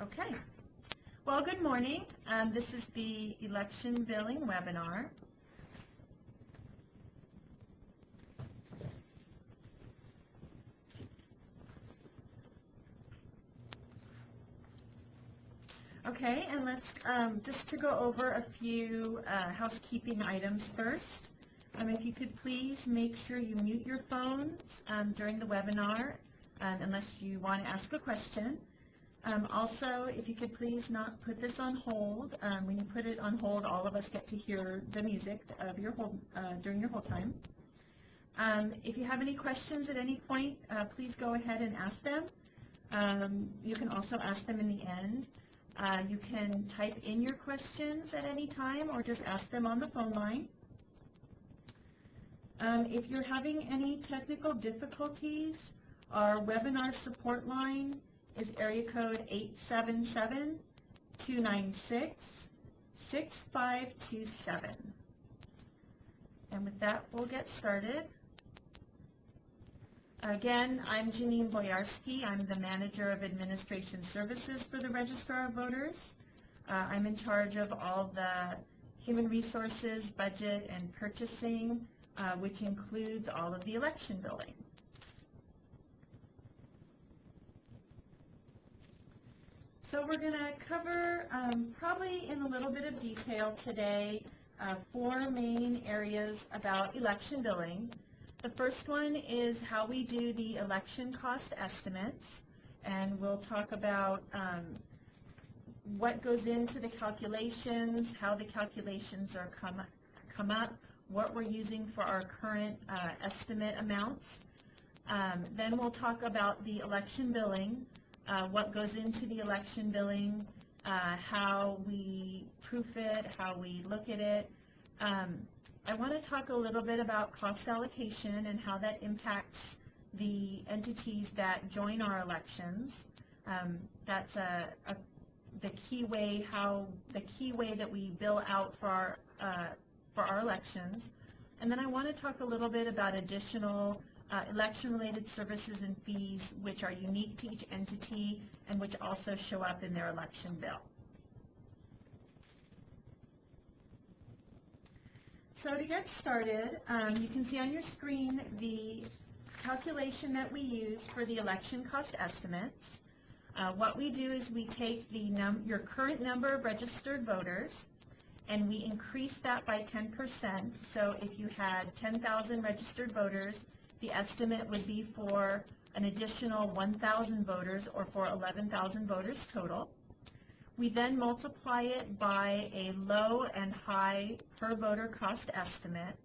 Okay. Well, good morning. This is the election billing webinar. Okay, and let's just to go over a few housekeeping items first. If you could please make sure you mute your phones during the webinar unless you want to ask a question. Also, if you could please not put this on hold. When you put it on hold, all of us get to hear the music of your hold, during your hold time. If you have any questions at any point, please go ahead and ask them. You can also ask them in the end. You can type in your questions at any time or just ask them on the phone line. If you're having any technical difficulties, our webinar support line is area code 877-296-6527. And with that, we'll get started. Again, I'm Janine Boyarsky. I'm the Manager of Administration Services for the Registrar of Voters. I'm in charge of all the human resources, budget, and purchasing, which includes all of the election billing. So we're going to cover, probably in a little bit of detail today, 4 main areas about election billing. The first one is how we do the election cost estimates, and we'll talk about what goes into the calculations, how the calculations are come up, what we're using for our current estimate amounts. Then we'll talk about the election billing, what goes into the election billing, how we proof it, how we look at it. I want to talk a little bit about cost allocation and how that impacts the entities that join our elections. That's the key way that we bill out for our elections. And then I want to talk a little bit about additional election-related services and fees which are unique to each entity and which also show up in their election bill. So to get started, you can see on your screen the calculation that we use for the election cost estimates. What we do is we take your current number of registered voters and we increase that by 10%. So if you had 10,000 registered voters, the estimate would be for an additional 1,000 voters or for 11,000 voters total. We then multiply it by a low and high per voter cost estimate.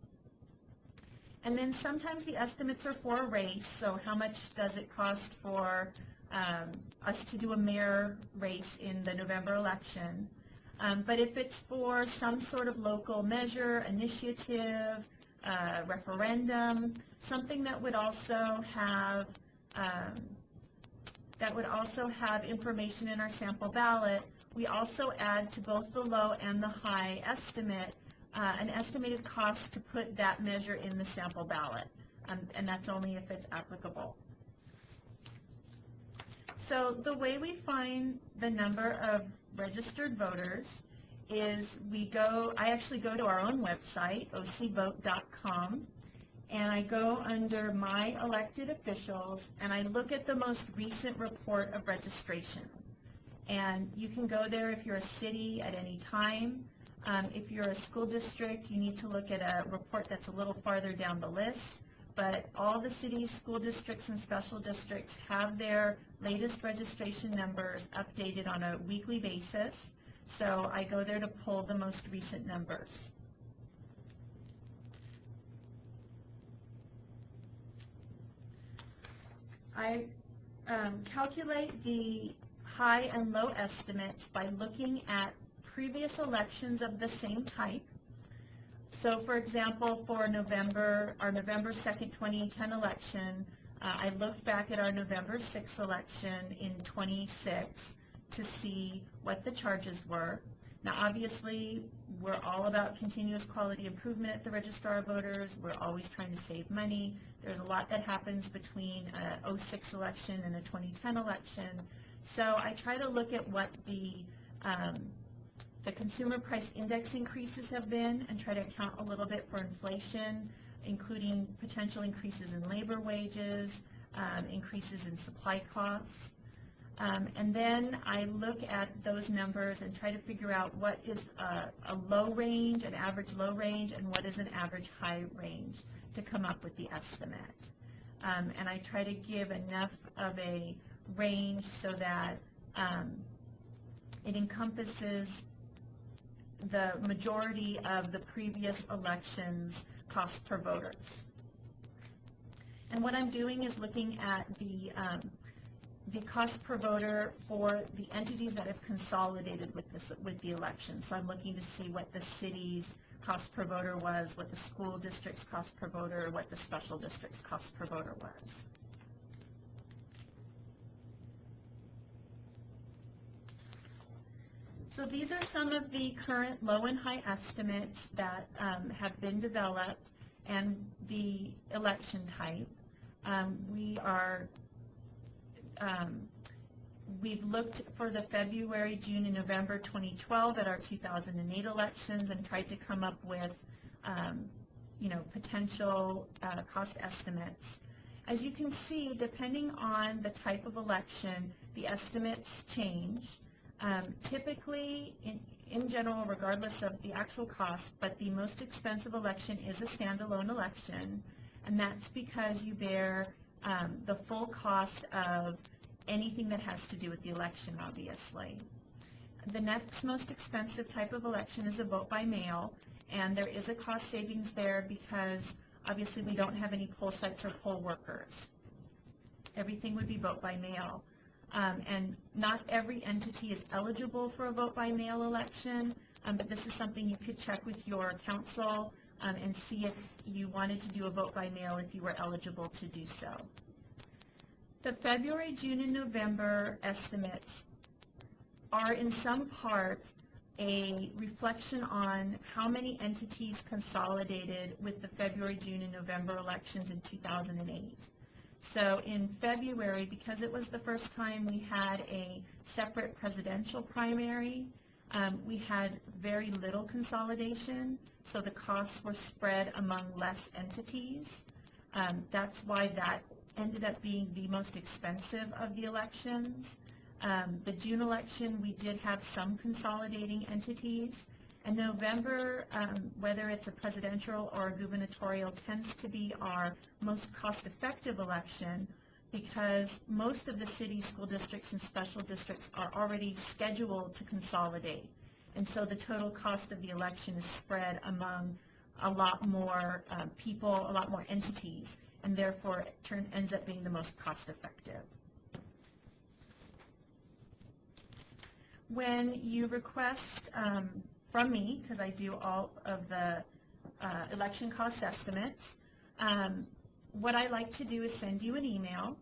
And then sometimes the estimates are for a race, so how much does it cost for us to do a mayor race in the November election. But if it's for some sort of local measure, initiative, referendum, something that would also have information in our sample ballot, we also add to both the low and the high estimate an estimated cost to put that measure in the sample ballot, and that's only if it's applicable. So the way we find the number of registered voters is I actually go to our own website, ocvote.com, and I go under My Elected Officials, and I look at the most recent report of registration. And you can go there if you're a city at any time. If you're a school district, you need to look at a report that's a little farther down the list. But all the cities, school districts, and special districts have their latest registration numbers updated on a weekly basis. So I go there to pull the most recent numbers. I calculate the high and low estimates by looking at previous elections of the same type. So for example, for our November 2nd, 2010 election, I looked back at our November 6th election in 26 to see what the charges were. Now obviously, we're all about continuous quality improvement at the Registrar of Voters. We're always trying to save money. There's a lot that happens between a 06 election and a 2010 election. So I try to look at what the consumer price index increases have been and try to account a little bit for inflation, including potential increases in labor wages, increases in supply costs. And then I look at those numbers and try to figure out what is a low range, an average low range, and what is an average high range to come up with the estimate. And I try to give enough of a range so that it encompasses the majority of the previous election's cost per voters. And what I'm doing is looking at the cost per voter for the entities that have consolidated with the election. So I'm looking to see what the city's cost per voter was, what the school district's cost per voter, what the special district's cost per voter was. So these are some of the current low and high estimates that have been developed and the election type. We've looked for the February, June, and November 2012 at our 2008 elections and tried to come up with, potential cost estimates. As you can see, depending on the type of election, the estimates change. Typically, in general, regardless of the actual cost, but the most expensive election is a standalone election, and that's because you bear the full cost of anything that has to do with the election, obviously. The next most expensive type of election is a vote by mail, and there is a cost savings there because obviously we don't have any poll sites or poll workers. Everything would be vote by mail. And not every entity is eligible for a vote by mail election, but this is something you could check with your council and see if you wanted to do a vote by mail if you were eligible to do so. The February, June, and November estimates are in some part a reflection on how many entities consolidated with the February, June, and November elections in 2008. So in February, because it was the first time we had a separate presidential primary, we had very little consolidation, so the costs were spread among less entities. That's why that ended up being the most expensive of the elections. The June election, we did have some consolidating entities. And November, whether it's a presidential or a gubernatorial, tends to be our most cost-effective election because most of the city, school districts, and special districts are already scheduled to consolidate. And so the total cost of the election is spread among a lot more people, a lot more entities, and therefore it ends up being the most cost-effective. When you request from me, because I do all of the election cost estimates, what I like to do is send you an email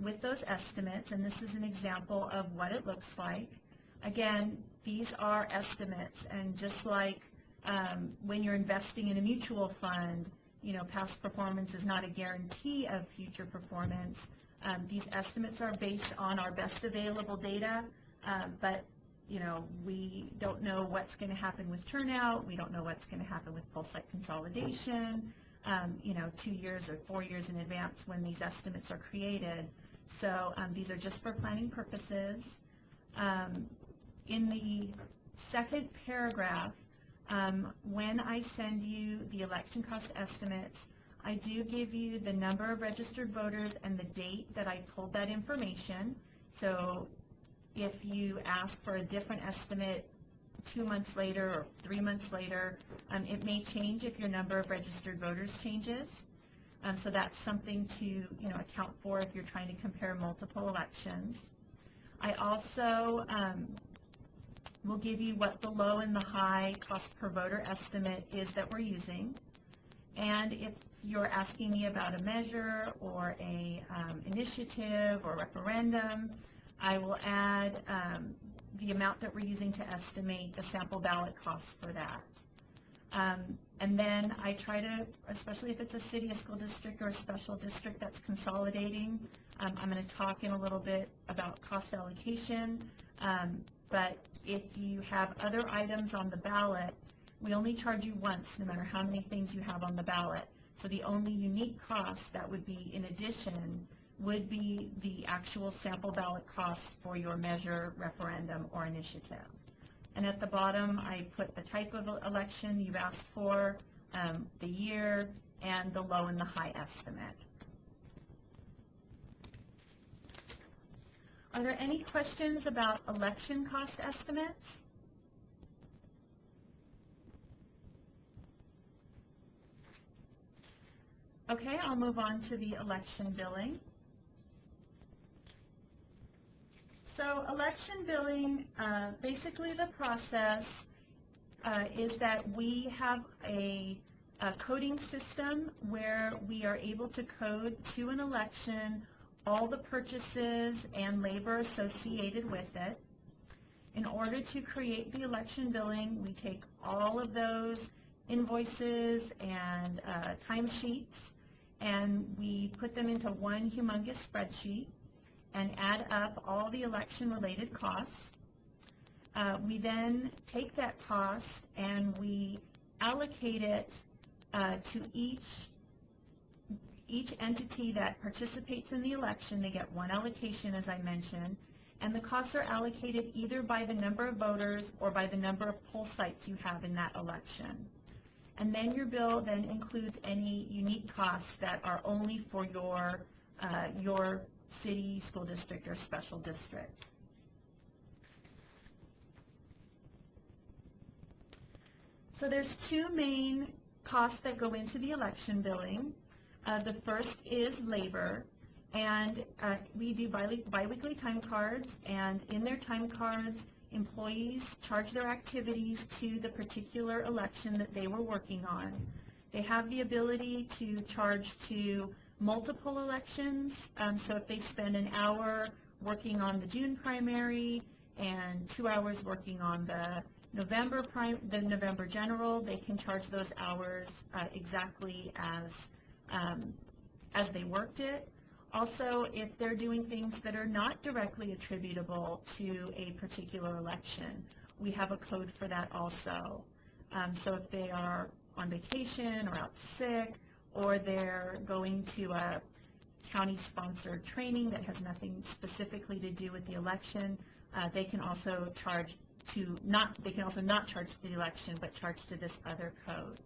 with those estimates, and this is an example of what it looks like. Again, these are estimates, and just like when you're investing in a mutual fund, past performance is not a guarantee of future performance. These estimates are based on our best available data, but we don't know what's going to happen with turnout. We don't know what's going to happen with poll site consolidation, 2 years or 4 years in advance when these estimates are created. So these are just for planning purposes. In the second paragraph, when I send you the election cost estimates, I do give you the number of registered voters and the date that I pulled that information. So if you ask for a different estimate 2 months later or 3 months later, it may change if your number of registered voters changes. So that's something to account for if you're trying to compare multiple elections. I also will give you what the low and the high cost per voter estimate is that we're using. And if you're asking me about a measure or a initiative or referendum, I will add the amount that we're using to estimate the sample ballot costs for that. And then I try to, especially if it's a city, a school district, or a special district that's consolidating, I'm going to talk in a little bit about cost allocation, but if you have other items on the ballot, we only charge you once, no matter how many things you have on the ballot. So the only unique cost that would be in addition would be the actual sample ballot costs for your measure, referendum, or initiative. And at the bottom, I put the type of election you've asked for, the year, and the low and the high estimate. Are there any questions about election cost estimates? Okay, I'll move on to the election billing. So election billing, basically the process is that we have a coding system where we are able to code to an election all the purchases and labor associated with it. In order to create the election billing, we take all of those invoices and timesheets and we put them into one humongous spreadsheet and add up all the election-related costs. We then take that cost and we allocate it to each entity that participates in the election. They get one allocation, as I mentioned, and the costs are allocated either by the number of voters or by the number of poll sites you have in that election. And then your bill then includes any unique costs that are only for your city, school district, or special district. So there's two main costs that go into the election billing. The first is labor, and we do biweekly time cards, and in their time cards, employees charge their activities to the particular election that they were working on. They have the ability to charge to multiple elections, so if they spend an hour working on the June primary and 2 hours working on the November general, they can charge those hours exactly as they worked it. Also, if they're doing things that are not directly attributable to a particular election, we have a code for that also. So if they are on vacation or out sick, or they're going to a county-sponsored training that has nothing specifically to do with the election, they can also charge to not charge to the election, but charge to this other code.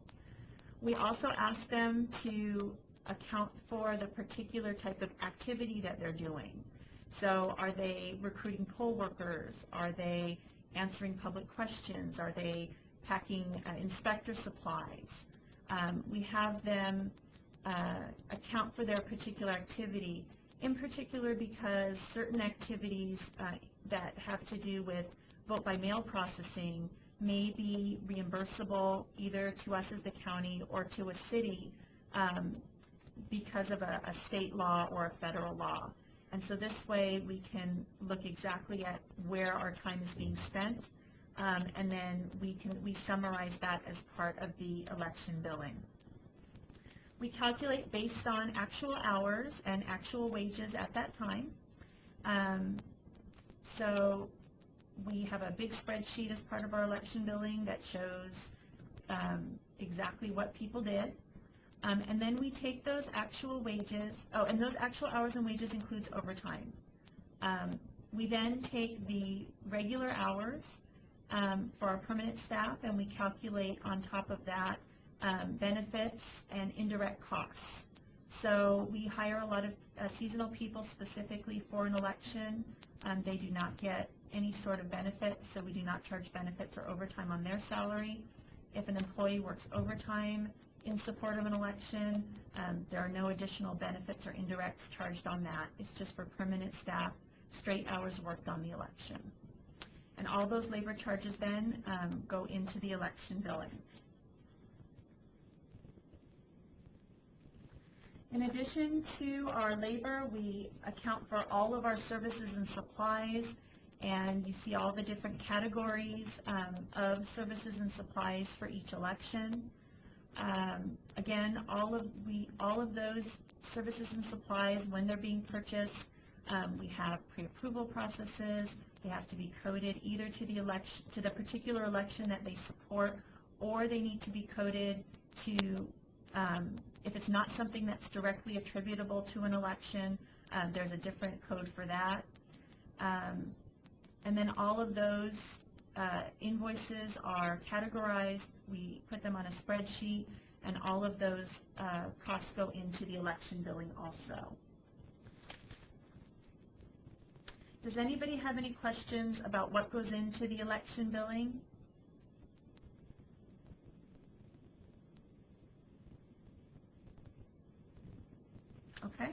We also ask them to account for the particular type of activity that they're doing. So are they recruiting poll workers? Are they answering public questions? Are they packing inspector supplies? We have them account for their particular activity, in particular because certain activities that have to do with vote by mail processing may be reimbursable either to us as the county or to a city because of a state law or a federal law. And so this way we can look exactly at where our time is being spent, and then we summarize that as part of the election billing. We calculate based on actual hours and actual wages at that time. So we have a big spreadsheet as part of our election billing that shows exactly what people did. And then we take those actual wages, and those actual hours and wages includes overtime. We then take the regular hours for our permanent staff, and we calculate on top of that benefits and indirect costs. So we hire a lot of seasonal people specifically for an election. They do not get any sort of benefits, so we do not charge benefits or overtime on their salary. If an employee works overtime in support of an election, there are no additional benefits or indirects charged on that. It's just for permanent staff, straight hours worked on the election. And all those labor charges then go into the election billing. In addition to our labor, we account for all of our services and supplies, and you see all the different categories of services and supplies for each election. Again, all of those services and supplies, when they're being purchased, we have pre-approval processes. They have to be coded either to the particular election that they support, or they need to be coded to, if it's not something that's directly attributable to an election, there's a different code for that. And then all of those invoices are categorized. We put them on a spreadsheet, and all of those costs go into the election billing also. Does anybody have any questions about what goes into the election billing? Okay.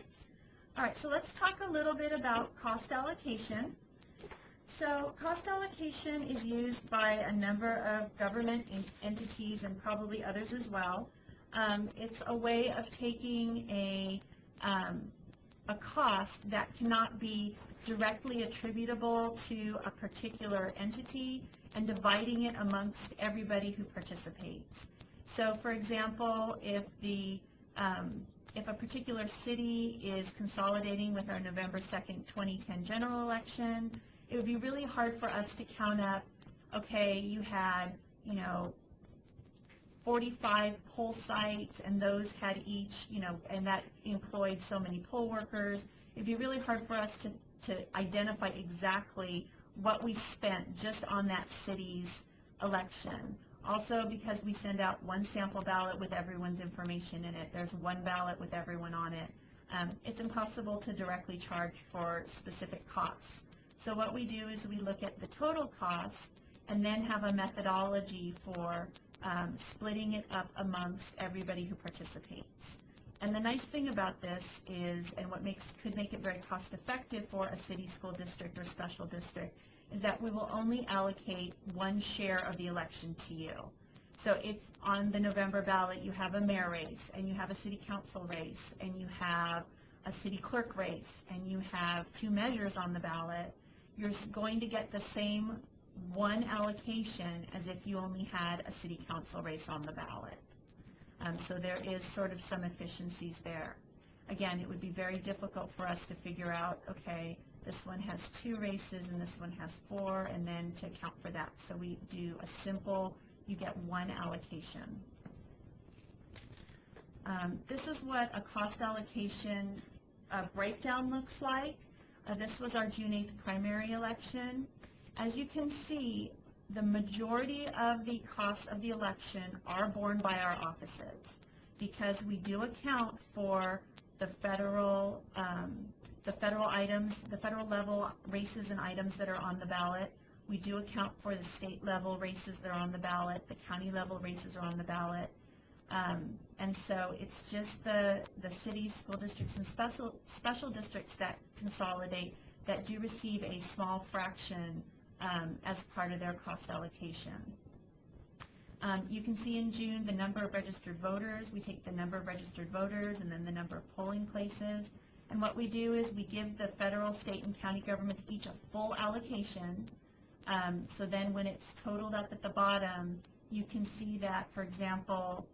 All right, so let's talk a little bit about cost allocation. So cost allocation is used by a number of government entities and probably others as well. It's a way of taking a cost that cannot be directly attributable to a particular entity and dividing it amongst everybody who participates. So for example, if a particular city is consolidating with our November 2nd, 2010 general election, it would be really hard for us to count up, okay, you had, 45 poll sites, and those had each, and that employed so many poll workers. It'd be really hard for us to identify exactly what we spent just on that city's election. Also, because we send out one sample ballot with everyone's information in it, there's one ballot with everyone on it, it's impossible to directly charge for specific costs. So what we do is we look at the total cost and then have a methodology for splitting it up amongst everybody who participates. And the nice thing about this is, and what could make it very cost effective for a city, school district, or special district, is that we will only allocate one share of the election to you. So if on the November ballot you have a mayor race, and you have a city council race, and you have a city clerk race, and you have two measures on the ballot, you're going to get the same one allocation as if you only had a city council race on the ballot. So there is sort of some efficiencies there. Again, it would be very difficult for us to figure out, okay, this one has 2 races and this one has 4, and then to account for that. So we do a simple, you get one allocation. This is what a cost allocation breakdown looks like. This was our June 8th primary election. As you can see, the majority of the costs of the election are borne by our offices because we do account for the federal items, the federal level races and items that are on the ballot. We do account for the state level races that are on the ballot. The county level races are on the ballot. And so it's just the cities, school districts, and special districts that consolidate that do receive a small fraction as part of their cost allocation. You can see in June the number of registered voters. We take the number of registered voters and then the number of polling places. And what we do is we give the federal, state, and county governments each a full allocation. So then when it's totaled up at the bottom, you can see that, for example,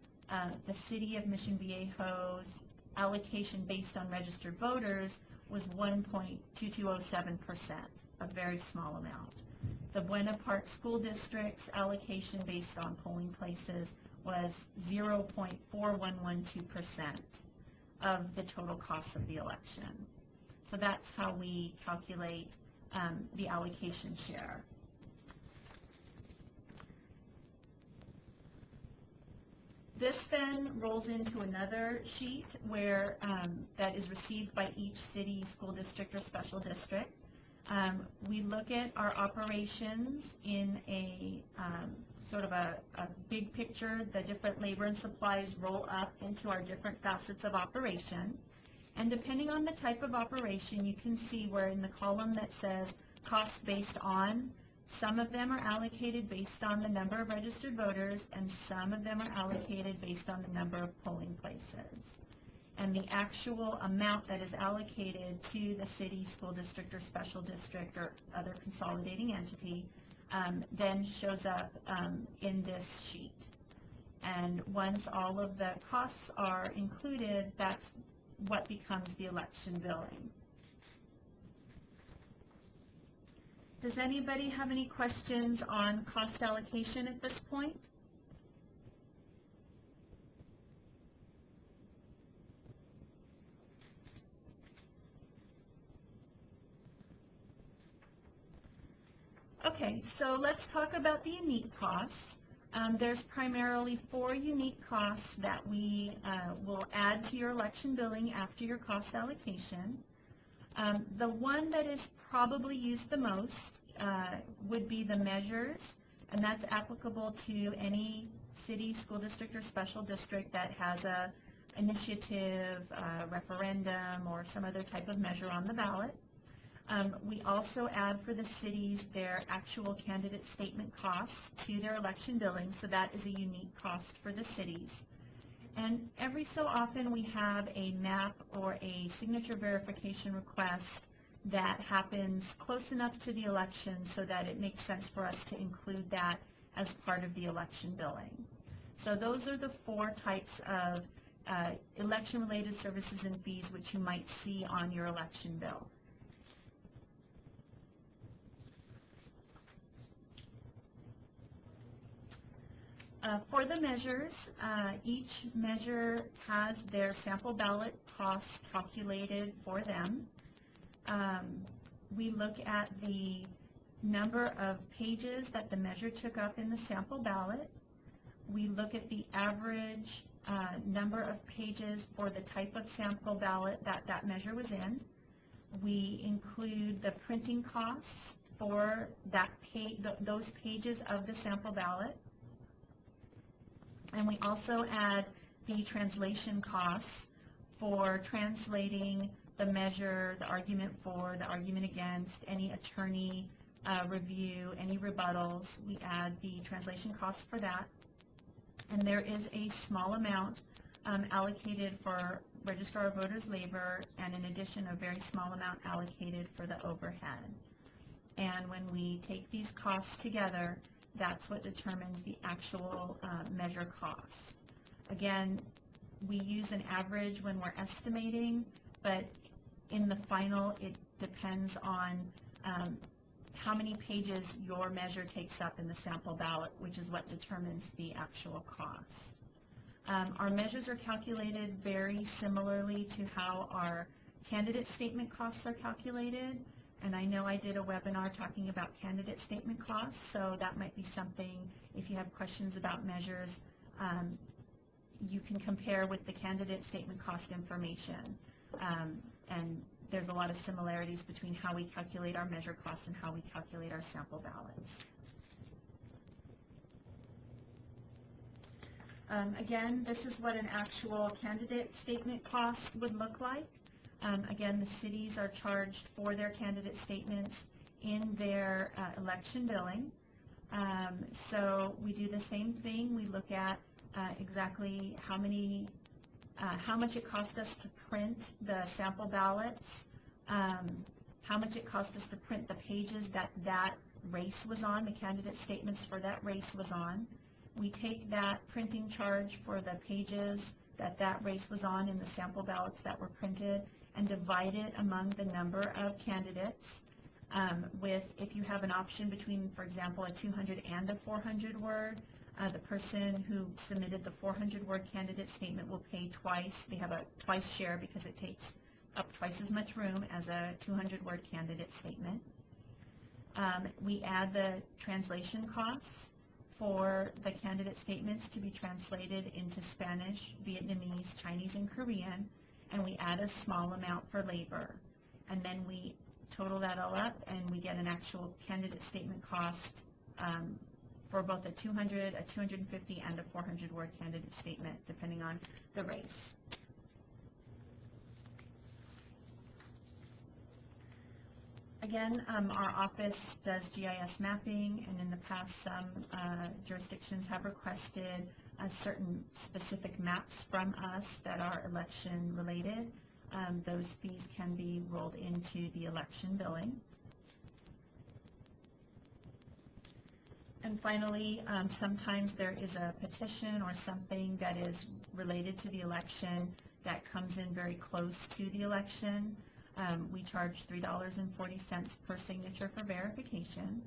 the city of Mission Viejo's allocation based on registered voters was 1.2207%, a very small amount. The Buena Park School District's allocation based on polling places was 0.4112% of the total cost of the election. So that's how we calculate the allocation share. This then rolls into another sheet where that is received by each city, school district, or special district. We look at our operations in a sort of a big picture. The different labor and supplies roll up into our different facets of operation. And depending on the type of operation, you can see where in the column that says costs based on, some of them are allocated based on the number of registered voters, and some of them are allocated based on the number of polling places. And the actual amount that is allocated to the city, school district, or special district, or other consolidating entity then shows up in this sheet. And once all of the costs are included, that's what becomes the election billing. Does anybody have any questions on cost allocation at this point? Okay, so let's talk about the unique costs. There's primarily 4 unique costs that we will add to your election billing after your cost allocation. The one that is probably used the most would be the measures, and that's applicable to any city, school district, or special district that has a initiative, referendum, or some other type of measure on the ballot. We also add for the cities their actual candidate statement costs to their election billing, so that is a unique cost for the cities. And every so often we have a map or a signature verification request that happens close enough to the election so that it makes sense for us to include that as part of the election billing. So those are the 4 types of election-related services and fees which you might see on your election bill. For the measures, each measure has their sample ballot costs calculated for them. We look at the number of pages that the measure took up in the sample ballot. We look at the average number of pages for the type of sample ballot that that measure was in. We include the printing costs for that those pages of the sample ballot. And we also add the translation costs for translating the measure, the argument for, the argument against, any attorney review, any rebuttals. We add the translation costs for that. And there is a small amount allocated for Registrar of Voters labor, and in addition a very small amount allocated for the overhead. And when we take these costs together, that's what determines the actual measure cost. Again, we use an average when we're estimating, but in the final it depends on how many pages your measure takes up in the sample ballot, which is what determines the actual cost. Our measures are calculated very similarly to how our candidate statement costs are calculated. And I know I did a webinar talking about candidate statement costs, so that might be something, if you have questions about measures, you can compare with the candidate statement cost information. And there's a lot of similarities between how we calculate our measure costs and how we calculate our sample ballots. Again, this is what an actual candidate statement cost would look like. Again, the cities are charged for their candidate statements in their election billing. So we do the same thing. We look at exactly how much it cost us to print the sample ballots, how much it cost us to print the pages that race was on, the candidate statements for that race was on. We take that printing charge for the pages that race was on in the sample ballots that were printed and divide it among the number of candidates if you have an option between, for example, a 200 and a 400 word, the person who submitted the 400 word candidate statement will pay twice. They have a twice share because it takes up twice as much room as a 200 word candidate statement. We add the translation costs for the candidate statements to be translated into Spanish, Vietnamese, Chinese, and Korean, and we add a small amount for labor. And then we total that all up and we get an actual candidate statement cost for both a 200, a 250, and a 400 word candidate statement, depending on the race. Again, our office does GIS mapping, and in the past some jurisdictions have requested certain specific maps from us that are election related. Those fees can be rolled into the election billing. And finally, sometimes there is a petition or something that is related to the election that comes in very close to the election. We charge $3.40 per signature for verification,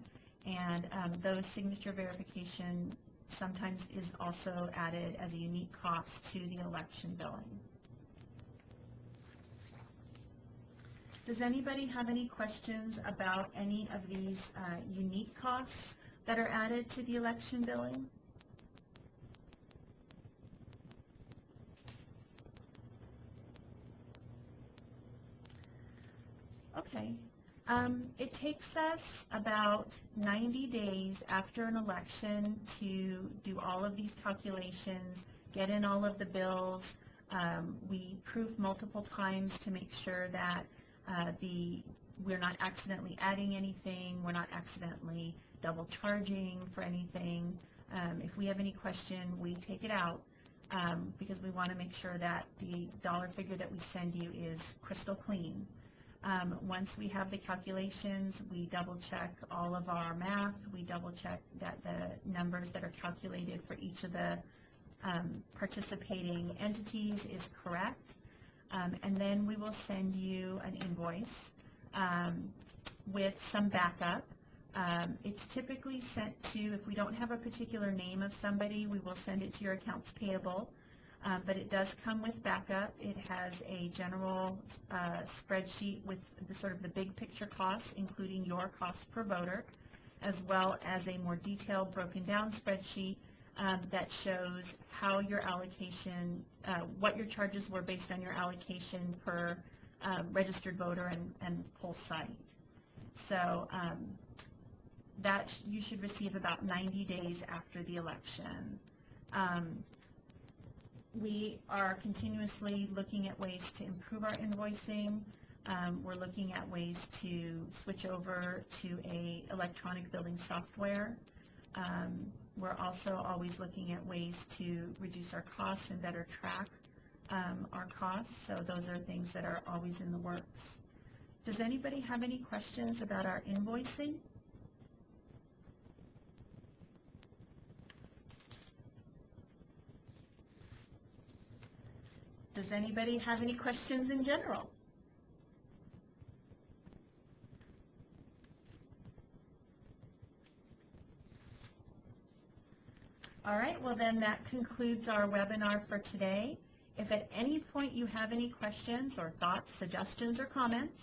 and those signature verification sometimes is also added as a unique cost to the election billing. Does anybody have any questions about any of these unique costs that are added to the election billing? Okay. It takes us about 90 days after an election to do all of these calculations, get in all of the bills. We proof multiple times to make sure that we're not accidentally adding anything, we're not accidentally double charging for anything. If we have any question, we take it out because we want to make sure that the dollar figure that we send you is crystal clean. Once we have the calculations, we double check all of our math, we double check that the numbers that are calculated for each of the participating entities is correct, and then we will send you an invoice with some backup. It's typically sent to, if we don't have a particular name of somebody, we will send it to your accounts payable. But it does come with backup. It has a general spreadsheet with the sort of the big picture costs, including your cost per voter, as well as a more detailed broken down spreadsheet that shows how your allocation, what your charges were based on your allocation per registered voter and poll site. So that you should receive about 90 days after the election. We are continuously looking at ways to improve our invoicing. We're looking at ways to switch over to a electronic billing software. We're also always looking at ways to reduce our costs and better track our costs. So those are things that are always in the works. Does anybody have any questions about our invoicing? Does anybody have any questions in general? All right, well then that concludes our webinar for today. If at any point you have any questions or thoughts, suggestions, or comments,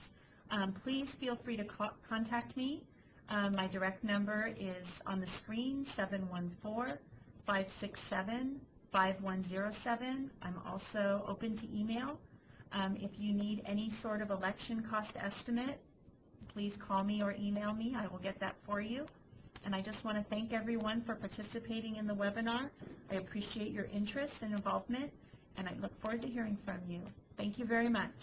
please feel free to contact me. My direct number is on the screen, 714-567-5107. I'm also open to email. If you need any sort of election cost estimate, please call me or email me. I will get that for you. And I just want to thank everyone for participating in the webinar. I appreciate your interest and involvement, and I look forward to hearing from you. Thank you very much.